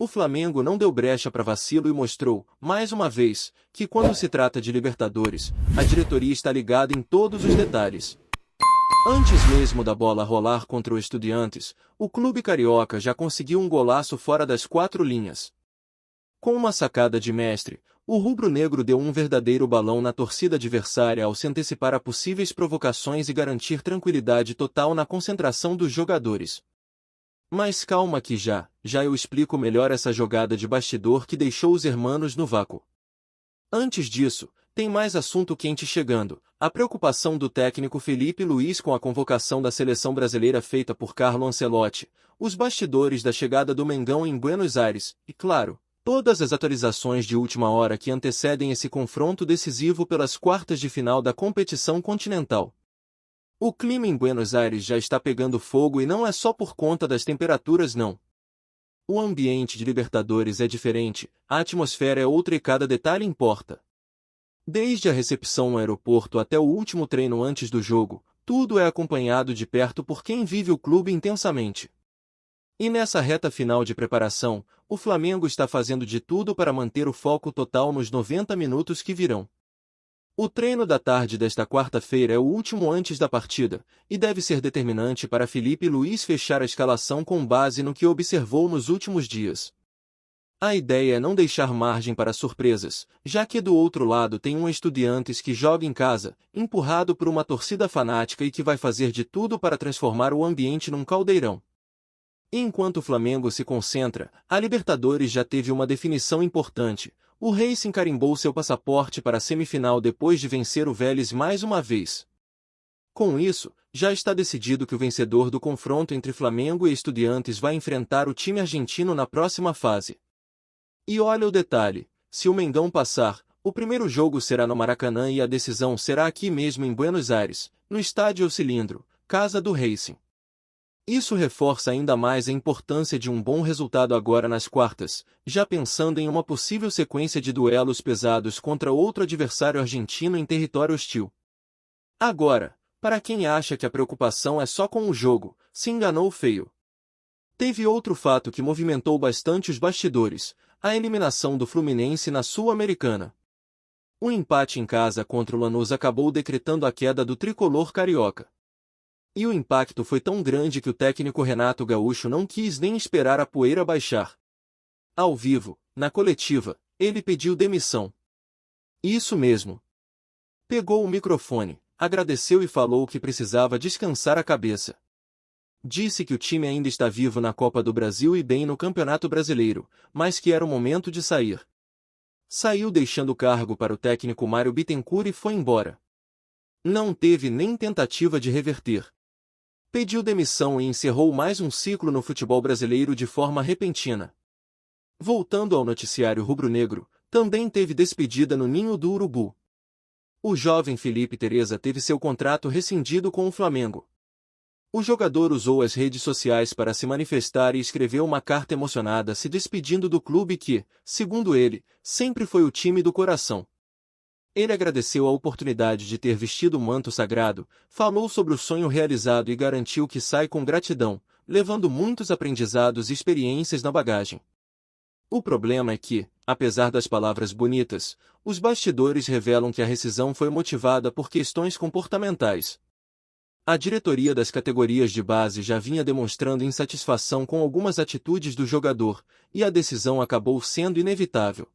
O Flamengo não deu brecha para vacilo e mostrou, mais uma vez, que quando se trata de Libertadores, a diretoria está ligada em todos os detalhes. Antes mesmo da bola rolar contra o Estudiantes, o clube carioca já conseguiu um golaço fora das 4 linhas. Com uma sacada de mestre, o rubro-negro deu um verdadeiro balão na torcida adversária ao se antecipar a possíveis provocações e garantir tranquilidade total na concentração dos jogadores. Mas calma que já eu explico melhor essa jogada de bastidor que deixou os hermanos no vácuo. Antes disso, tem mais assunto quente chegando, a preocupação do técnico Felipe Luiz com a convocação da seleção brasileira feita por Carlo Ancelotti, os bastidores da chegada do Mengão em Buenos Aires, e claro, todas as atualizações de última hora que antecedem esse confronto decisivo pelas quartas de final da competição continental. O clima em Buenos Aires já está pegando fogo e não é só por conta das temperaturas não. O ambiente de Libertadores é diferente, a atmosfera é outra e cada detalhe importa. Desde a recepção no aeroporto até o último treino antes do jogo, tudo é acompanhado de perto por quem vive o clube intensamente. E nessa reta final de preparação, o Flamengo está fazendo de tudo para manter o foco total nos 90 minutos que virão. O treino da tarde desta quarta-feira é o último antes da partida, e deve ser determinante para Felipe Luiz fechar a escalação com base no que observou nos últimos dias. A ideia é não deixar margem para surpresas, já que do outro lado tem um Estudiantes que joga em casa, empurrado por uma torcida fanática e que vai fazer de tudo para transformar o ambiente num caldeirão. E enquanto o Flamengo se concentra, a Libertadores já teve uma definição importante. O Racing carimbou seu passaporte para a semifinal depois de vencer o Vélez mais uma vez. Com isso, já está decidido que o vencedor do confronto entre Flamengo e Estudiantes vai enfrentar o time argentino na próxima fase. E olha o detalhe, se o Mengão passar, o primeiro jogo será no Maracanã e a decisão será aqui mesmo em Buenos Aires, no Estádio El Cilindro, casa do Racing. Isso reforça ainda mais a importância de um bom resultado agora nas quartas, já pensando em uma possível sequência de duelos pesados contra outro adversário argentino em território hostil. Agora, para quem acha que a preocupação é só com o jogo, se enganou feio. Teve outro fato que movimentou bastante os bastidores, a eliminação do Fluminense na Sul-Americana. O empate em casa contra o Lanús acabou decretando a queda do tricolor carioca. E o impacto foi tão grande que o técnico Renato Gaúcho não quis nem esperar a poeira baixar. Ao vivo, na coletiva, ele pediu demissão. Isso mesmo. Pegou o microfone, agradeceu e falou que precisava descansar a cabeça. Disse que o time ainda está vivo na Copa do Brasil e bem no Campeonato Brasileiro, mas que era o momento de sair. Saiu deixando o cargo para o técnico Mário Bittencourt e foi embora. Não teve nem tentativa de reverter. Pediu demissão e encerrou mais um ciclo no futebol brasileiro de forma repentina. Voltando ao noticiário rubro-negro, também teve despedida no Ninho do Urubu. O jovem Felipe Teresa teve seu contrato rescindido com o Flamengo. O jogador usou as redes sociais para se manifestar e escreveu uma carta emocionada se despedindo do clube que, segundo ele, sempre foi o time do coração. Ele agradeceu a oportunidade de ter vestido o manto sagrado, falou sobre o sonho realizado e garantiu que sai com gratidão, levando muitos aprendizados e experiências na bagagem. O problema é que, apesar das palavras bonitas, os bastidores revelam que a rescisão foi motivada por questões comportamentais. A diretoria das categorias de base já vinha demonstrando insatisfação com algumas atitudes do jogador, e a decisão acabou sendo inevitável.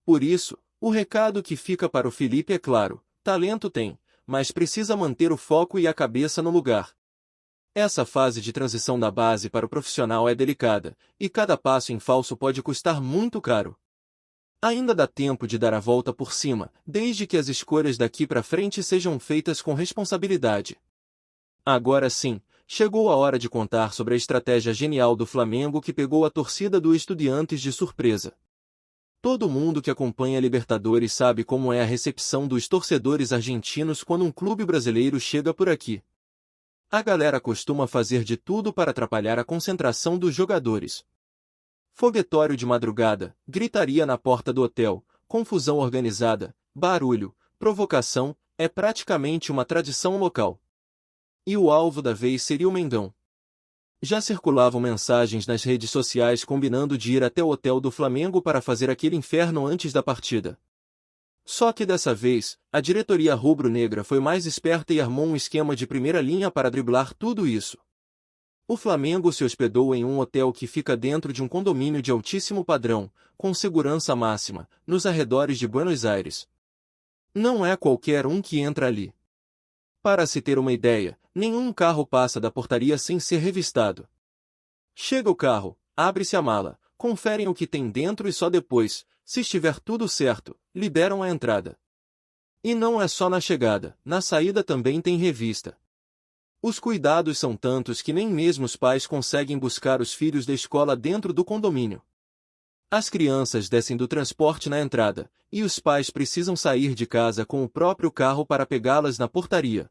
Por isso, o recado que fica para o Felipe é claro: talento tem, mas precisa manter o foco e a cabeça no lugar. Essa fase de transição da base para o profissional é delicada, e cada passo em falso pode custar muito caro. Ainda dá tempo de dar a volta por cima, desde que as escolhas daqui para frente sejam feitas com responsabilidade. Agora sim, chegou a hora de contar sobre a estratégia genial do Flamengo que pegou a torcida do Estudiantes de surpresa. Todo mundo que acompanha a Libertadores sabe como é a recepção dos torcedores argentinos quando um clube brasileiro chega por aqui. A galera costuma fazer de tudo para atrapalhar a concentração dos jogadores. Foguetório de madrugada, gritaria na porta do hotel, confusão organizada, barulho, provocação, é praticamente uma tradição local. E o alvo da vez seria o Mengão. Já circulavam mensagens nas redes sociais combinando de ir até o hotel do Flamengo para fazer aquele inferno antes da partida. Só que dessa vez, a diretoria rubro-negra foi mais esperta e armou um esquema de primeira linha para driblar tudo isso. O Flamengo se hospedou em um hotel que fica dentro de um condomínio de altíssimo padrão, com segurança máxima, nos arredores de Buenos Aires. Não é qualquer um que entra ali. Para se ter uma ideia, nenhum carro passa da portaria sem ser revistado. Chega o carro, abre-se a mala, conferem o que tem dentro e só depois, se estiver tudo certo, liberam a entrada. E não é só na chegada, na saída também tem revista. Os cuidados são tantos que nem mesmo os pais conseguem buscar os filhos da escola dentro do condomínio. As crianças descem do transporte na entrada, e os pais precisam sair de casa com o próprio carro para pegá-las na portaria.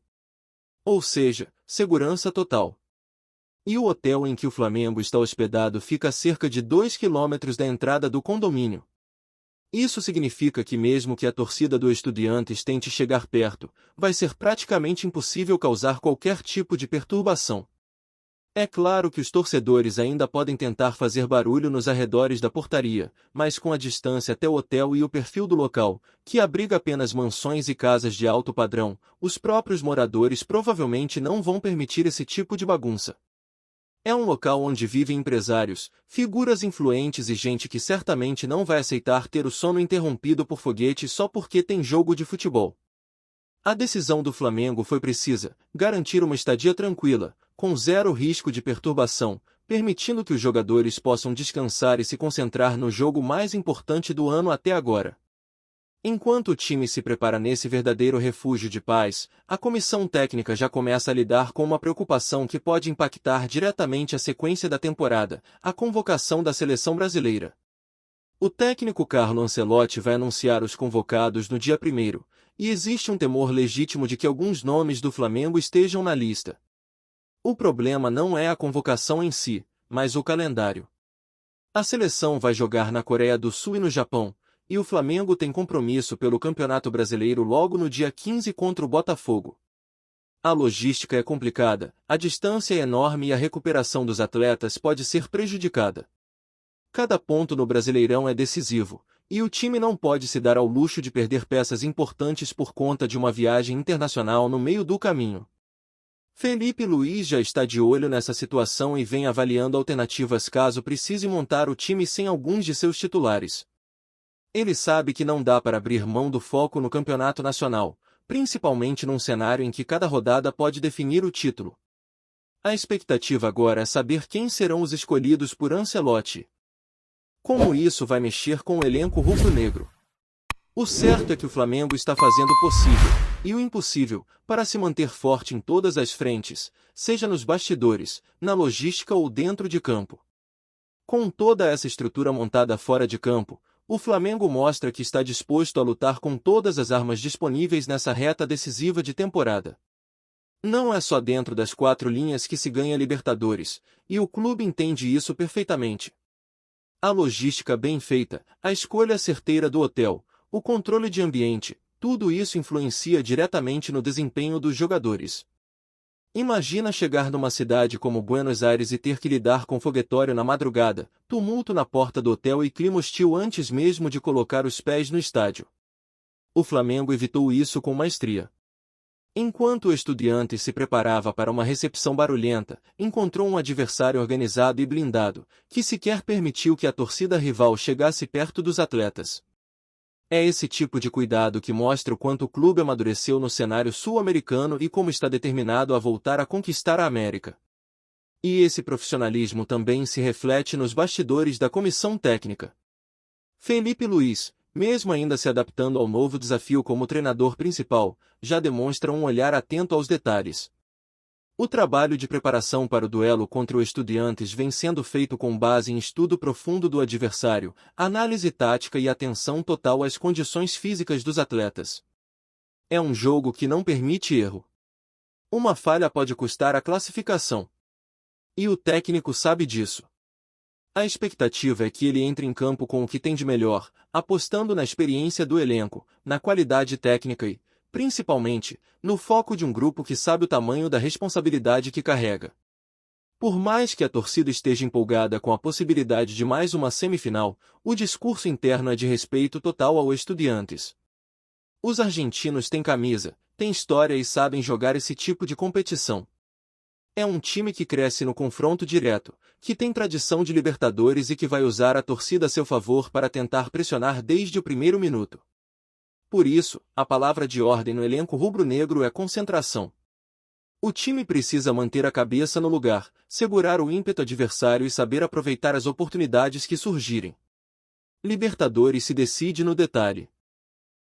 Ou seja, segurança total. E o hotel em que o Flamengo está hospedado fica a cerca de 2 quilômetros da entrada do condomínio. Isso significa que mesmo que a torcida do Estudiantes tente chegar perto, vai ser praticamente impossível causar qualquer tipo de perturbação. É claro que os torcedores ainda podem tentar fazer barulho nos arredores da portaria, mas com a distância até o hotel e o perfil do local, que abriga apenas mansões e casas de alto padrão, os próprios moradores provavelmente não vão permitir esse tipo de bagunça. É um local onde vivem empresários, figuras influentes e gente que certamente não vai aceitar ter o sono interrompido por foguete só porque tem jogo de futebol. A decisão do Flamengo foi precisa, garantir uma estadia tranquila, com zero risco de perturbação, permitindo que os jogadores possam descansar e se concentrar no jogo mais importante do ano até agora. Enquanto o time se prepara nesse verdadeiro refúgio de paz, a comissão técnica já começa a lidar com uma preocupação que pode impactar diretamente a sequência da temporada, a convocação da seleção brasileira. O técnico Carlo Ancelotti vai anunciar os convocados no dia 1º, e existe um temor legítimo de que alguns nomes do Flamengo estejam na lista. O problema não é a convocação em si, mas o calendário. A seleção vai jogar na Coreia do Sul e no Japão, e o Flamengo tem compromisso pelo Campeonato Brasileiro logo no dia 15 contra o Botafogo. A logística é complicada, a distância é enorme e a recuperação dos atletas pode ser prejudicada. Cada ponto no Brasileirão é decisivo, e o time não pode se dar ao luxo de perder peças importantes por conta de uma viagem internacional no meio do caminho. Felipe Luiz já está de olho nessa situação e vem avaliando alternativas caso precise montar o time sem alguns de seus titulares. Ele sabe que não dá para abrir mão do foco no campeonato nacional, principalmente num cenário em que cada rodada pode definir o título. A expectativa agora é saber quem serão os escolhidos por Ancelotti. Como isso vai mexer com o elenco rubro-negro? O certo é que o Flamengo está fazendo o possível, e o impossível, para se manter forte em todas as frentes, seja nos bastidores, na logística ou dentro de campo. Com toda essa estrutura montada fora de campo, o Flamengo mostra que está disposto a lutar com todas as armas disponíveis nessa reta decisiva de temporada. Não é só dentro das 4 linhas que se ganha Libertadores, e o clube entende isso perfeitamente. A logística bem feita, a escolha certeira do hotel, o controle de ambiente, tudo isso influencia diretamente no desempenho dos jogadores. Imagina chegar numa cidade como Buenos Aires e ter que lidar com foguetório na madrugada, tumulto na porta do hotel e clima hostil antes mesmo de colocar os pés no estádio. O Flamengo evitou isso com maestria. Enquanto o Estudiantes se preparava para uma recepção barulhenta, encontrou um adversário organizado e blindado, que sequer permitiu que a torcida rival chegasse perto dos atletas. É esse tipo de cuidado que mostra o quanto o clube amadureceu no cenário sul-americano e como está determinado a voltar a conquistar a América. E esse profissionalismo também se reflete nos bastidores da comissão técnica. Felipe Luiz, mesmo ainda se adaptando ao novo desafio como treinador principal, já demonstra um olhar atento aos detalhes. O trabalho de preparação para o duelo contra o Estudiantes vem sendo feito com base em estudo profundo do adversário, análise tática e atenção total às condições físicas dos atletas. É um jogo que não permite erro. Uma falha pode custar a classificação. E o técnico sabe disso. A expectativa é que ele entre em campo com o que tem de melhor, apostando na experiência do elenco, na qualidade técnica e, principalmente, no foco de um grupo que sabe o tamanho da responsabilidade que carrega. Por mais que a torcida esteja empolgada com a possibilidade de mais uma semifinal, o discurso interno é de respeito total ao Estudiantes. Os argentinos têm camisa, têm história e sabem jogar esse tipo de competição. É um time que cresce no confronto direto, que tem tradição de Libertadores e que vai usar a torcida a seu favor para tentar pressionar desde o primeiro minuto. Por isso, a palavra de ordem no elenco rubro-negro é concentração. O time precisa manter a cabeça no lugar, segurar o ímpeto adversário e saber aproveitar as oportunidades que surgirem. Libertadores se decide no detalhe.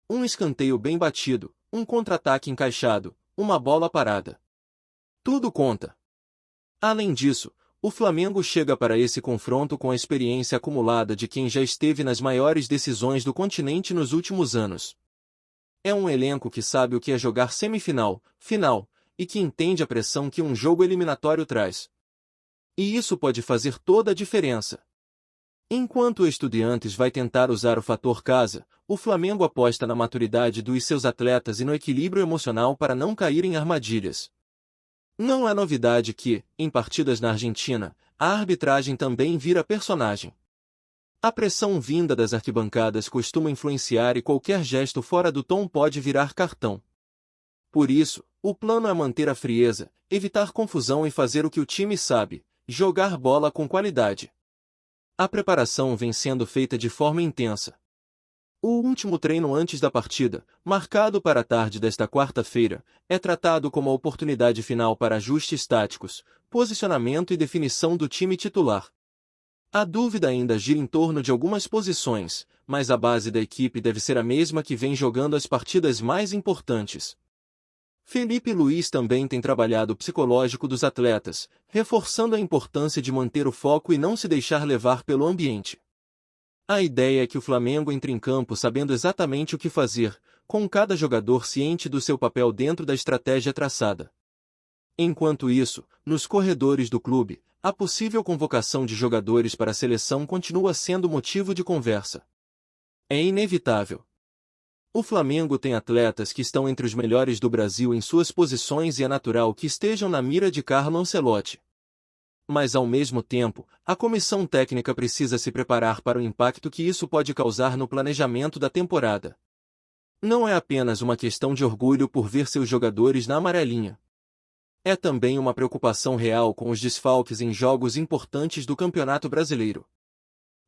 Um escanteio bem batido, um contra-ataque encaixado, uma bola parada. Tudo conta. Além disso, o Flamengo chega para esse confronto com a experiência acumulada de quem já esteve nas maiores decisões do continente nos últimos anos. É um elenco que sabe o que é jogar semifinal, final, e que entende a pressão que um jogo eliminatório traz. E isso pode fazer toda a diferença. Enquanto o Estudiantes vai tentar usar o fator casa, o Flamengo aposta na maturidade dos seus atletas e no equilíbrio emocional para não cair em armadilhas. Não é novidade que, em partidas na Argentina, a arbitragem também vira personagem. A pressão vinda das arquibancadas costuma influenciar e qualquer gesto fora do tom pode virar cartão. Por isso, o plano é manter a frieza, evitar confusão e fazer o que o time sabe, jogar bola com qualidade. A preparação vem sendo feita de forma intensa. O último treino antes da partida, marcado para a tarde desta quarta-feira, é tratado como a oportunidade final para ajustes táticos, posicionamento e definição do time titular. A dúvida ainda gira em torno de algumas posições, mas a base da equipe deve ser a mesma que vem jogando as partidas mais importantes. Felipe Luiz também tem trabalhado o psicológico dos atletas, reforçando a importância de manter o foco e não se deixar levar pelo ambiente. A ideia é que o Flamengo entre em campo sabendo exatamente o que fazer, com cada jogador ciente do seu papel dentro da estratégia traçada. Enquanto isso, nos corredores do clube, a possível convocação de jogadores para a seleção continua sendo motivo de conversa. É inevitável. O Flamengo tem atletas que estão entre os melhores do Brasil em suas posições e é natural que estejam na mira de Carlo Ancelotti. Mas ao mesmo tempo, a comissão técnica precisa se preparar para o impacto que isso pode causar no planejamento da temporada. Não é apenas uma questão de orgulho por ver seus jogadores na amarelinha. É também uma preocupação real com os desfalques em jogos importantes do Campeonato Brasileiro.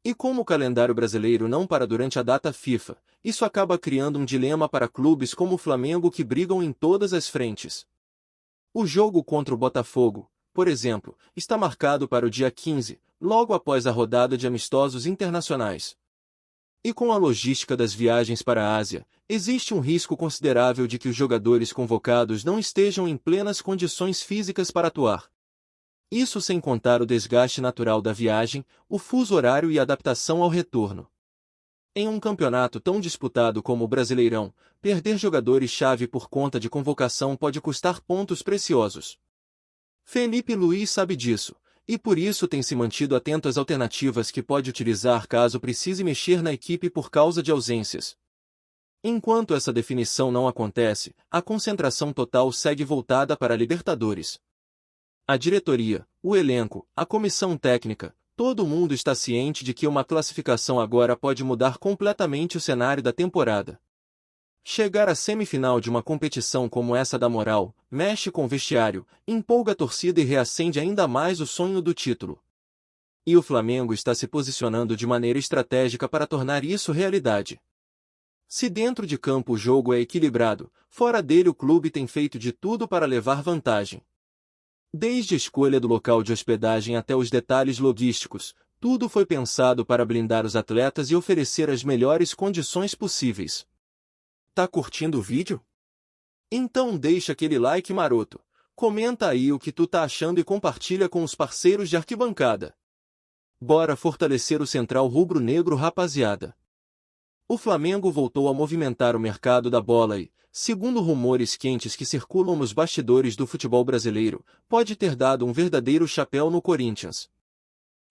E como o calendário brasileiro não para durante a data FIFA, isso acaba criando um dilema para clubes como o Flamengo que brigam em todas as frentes. O jogo contra o Botafogo, por exemplo, está marcado para o dia 15, logo após a rodada de amistosos internacionais. E com a logística das viagens para a Ásia, existe um risco considerável de que os jogadores convocados não estejam em plenas condições físicas para atuar. Isso sem contar o desgaste natural da viagem, o fuso horário e a adaptação ao retorno. Em um campeonato tão disputado como o Brasileirão, perder jogadores-chave por conta de convocação pode custar pontos preciosos. Felipe Luiz sabe disso, e por isso tem se mantido atento às alternativas que pode utilizar caso precise mexer na equipe por causa de ausências. Enquanto essa definição não acontece, a concentração total segue voltada para a Libertadores. A diretoria, o elenco, a comissão técnica, todo mundo está ciente de que uma classificação agora pode mudar completamente o cenário da temporada. Chegar à semifinal de uma competição como essa dá moral, mexe com o vestiário, empolga a torcida e reacende ainda mais o sonho do título. E o Flamengo está se posicionando de maneira estratégica para tornar isso realidade. Se dentro de campo o jogo é equilibrado, fora dele o clube tem feito de tudo para levar vantagem. Desde a escolha do local de hospedagem até os detalhes logísticos, tudo foi pensado para blindar os atletas e oferecer as melhores condições possíveis. Tá curtindo o vídeo? Então deixa aquele like maroto, comenta aí o que tu tá achando e compartilha com os parceiros de arquibancada. Bora fortalecer o Central Rubro-Negro, rapaziada. O Flamengo voltou a movimentar o mercado da bola e, segundo rumores quentes que circulam nos bastidores do futebol brasileiro, pode ter dado um verdadeiro chapéu no Corinthians.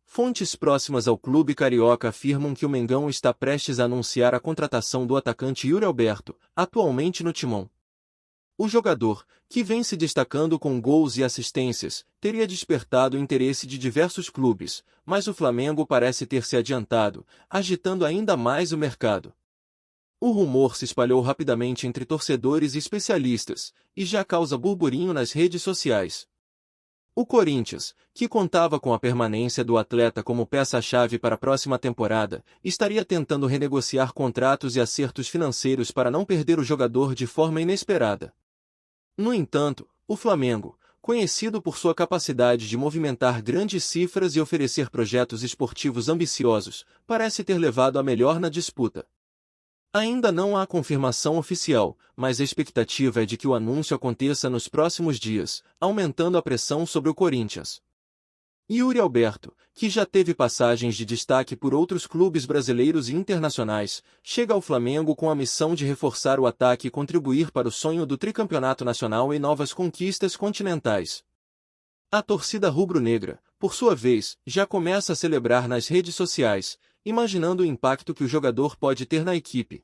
Fontes próximas ao clube carioca afirmam que o Mengão está prestes a anunciar a contratação do atacante Yuri Alberto, atualmente no Timão. O jogador, que vem se destacando com gols e assistências, teria despertado o interesse de diversos clubes, mas o Flamengo parece ter se adiantado, agitando ainda mais o mercado. O rumor se espalhou rapidamente entre torcedores e especialistas, e já causa burburinho nas redes sociais. O Corinthians, que contava com a permanência do atleta como peça-chave para a próxima temporada, estaria tentando renegociar contratos e acertos financeiros para não perder o jogador de forma inesperada. No entanto, o Flamengo, conhecido por sua capacidade de movimentar grandes cifras e oferecer projetos esportivos ambiciosos, parece ter levado a melhor na disputa. Ainda não há confirmação oficial, mas a expectativa é de que o anúncio aconteça nos próximos dias, aumentando a pressão sobre o Corinthians. Yuri Alberto, que já teve passagens de destaque por outros clubes brasileiros e internacionais, chega ao Flamengo com a missão de reforçar o ataque e contribuir para o sonho do tricampeonato nacional e novas conquistas continentais. A torcida rubro-negra, por sua vez, já começa a celebrar nas redes sociais, imaginando o impacto que o jogador pode ter na equipe.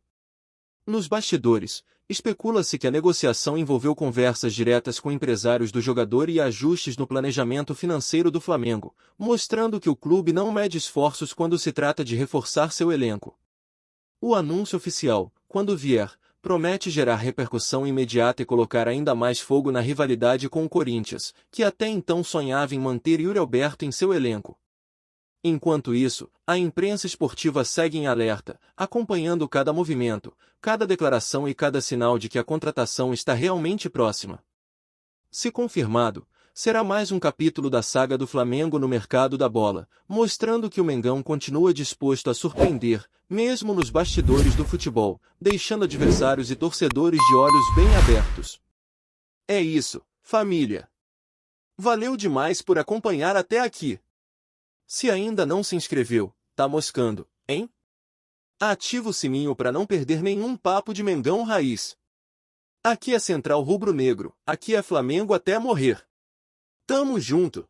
Nos bastidores, especula-se que a negociação envolveu conversas diretas com empresários do jogador e ajustes no planejamento financeiro do Flamengo, mostrando que o clube não mede esforços quando se trata de reforçar seu elenco. O anúncio oficial, quando vier, promete gerar repercussão imediata e colocar ainda mais fogo na rivalidade com o Corinthians, que até então sonhava em manter Yuri Alberto em seu elenco. Enquanto isso, a imprensa esportiva segue em alerta, acompanhando cada movimento, cada declaração e cada sinal de que a contratação está realmente próxima. Se confirmado, será mais um capítulo da saga do Flamengo no mercado da bola, mostrando que o Mengão continua disposto a surpreender, mesmo nos bastidores do futebol, deixando adversários e torcedores de olhos bem abertos. É isso, família. Valeu demais por acompanhar até aqui. Se ainda não se inscreveu, tá moscando, hein? Ativa o sininho para não perder nenhum papo de Mengão Raiz. Aqui é Central Rubro Negro, aqui é Flamengo até morrer. Tamo junto!